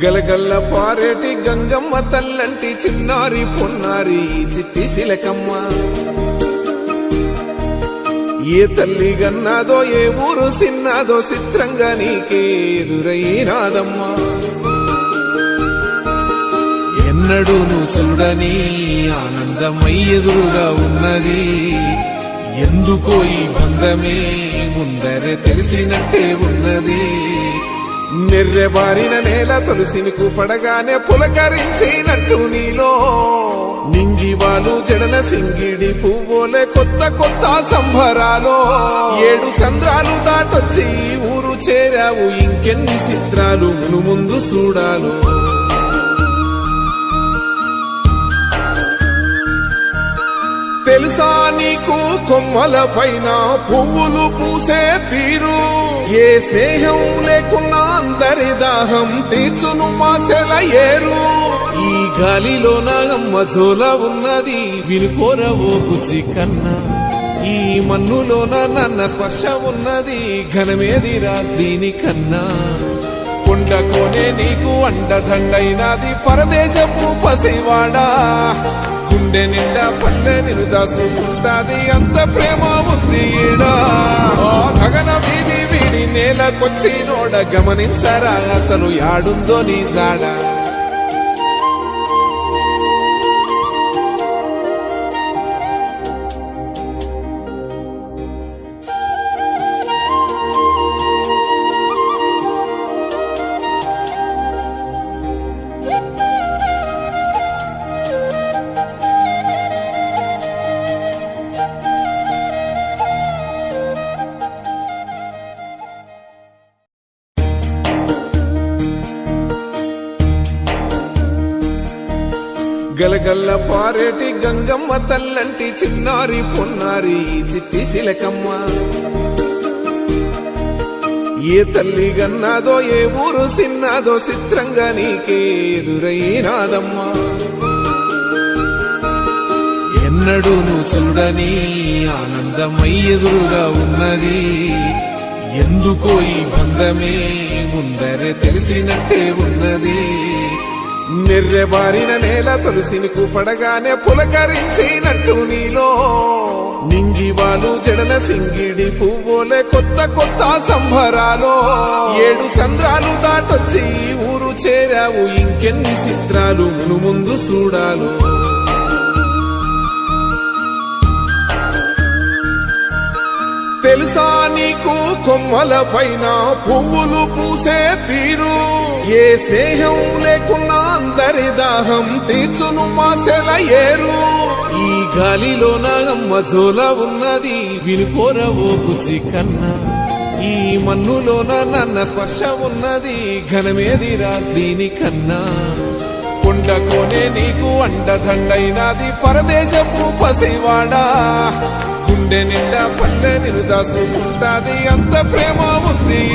గలగల్ల పారేటి గంగమ్మ తల్లంటి చిన్నారి పొన్నారి చిట్టి చిలకమ్మ. ఏ తల్లి గన్నాదో ఏ ఊరు సిన్నాదో చిత్రంగా నీకే ఎదురైనాదమ్మా. ఎన్నడూ నువ్వు చూడని ఆనందమై ఎదురుగా ఉన్నది. ఎందుకో ఈ బంధమే ముందరే తెలిసినట్టే ఉన్నది. నెర్రెబారిన నేల తులసిమికు పడగానే పులకరించినట్టు నీలో నింగివాలు జడల సింగిడి పువ్వులే కొత్త కొత్త సంభరాలో. 7 సంద్రాలు దాటొచ్చి ఊరు చేరావు, ఇంకెన్ని చిత్రాలు మును ముందు చూడాలో. తెలుసా నీకు కొమ్మల పైన పువ్వులు పూసే తీరు. ఏ స్నేహం లేకున్నా అందరి దాహం తీర్చును మాసెల ఏరు. ఈ గాలిలోన అమ్మ జోల ఉన్నది, వినుకోరవో బుజ్జి కన్నా. ఈ మన్నులోన నన్న స్పర్శ ఉన్నది, ఘనమేదిరా దీనికన్నా. కొండకోనే నీకు అండదండైనది పరదేశపు పసివాడా. గుండె నిండా పల్లె నిన్ను దాసుకుంటాది, అంత ప్రేమ ఉంది ఈడా. గగన వీధి వీడి నేలకొచ్చి నోడ గమనించరా అసలు యాడుందో నీ జాడ. గలగల్ల పారేటి గంగమ్మ తల్లంటి చిన్నారి పొన్నారి చిట్టి చిలకమ్మ. ఏ తల్లి గన్నాదో ఏ ఊరు సిన్నాదో చిత్రంగా నీకే ఎదురైనాదమ్మా. ఎన్నడూ నువ్వు చూడని ఆనందమై ఎదురుగా ఉన్నది. ఎందుకో ఈ బంధమే ముందరే తెలిసినట్టే ఉన్నది. నెర్రెబారిన నేల తులసిమికు పడగానే పులకరించినట్టు నీలో నింగివాలు జడల సింగిడి పువ్వులే కొత్త కొత్త సంభరాలో. 7 సంద్రాలు దాటొచ్చి ఊరు చేరావు, ఇంకెన్ని చిత్రాలు మును ముందు చూడాలో. తెలుసా నీకు కొమ్మల పైన పువ్వులు పూసే తీరు. ఏ స్నేహం లేకున్నా అందరి దాహం తీర్చును మాసెల ఏరు. ఈ గాలిలోన అమ్మ జోల ఉన్నది, వినుకోరవో బుజ్జి కన్నా. ఈ మన్నులోన నన్న స్పర్శ ఉన్నది, ఘనమేదిరా దీనికన్నా. కొండకోనే నీకు అండదండైనది పరదేశపు పసివాడా. గుండె నిండా పల్లె నిన్ను దాసుకుంటాది, అంత ప్రేమ ఉంది.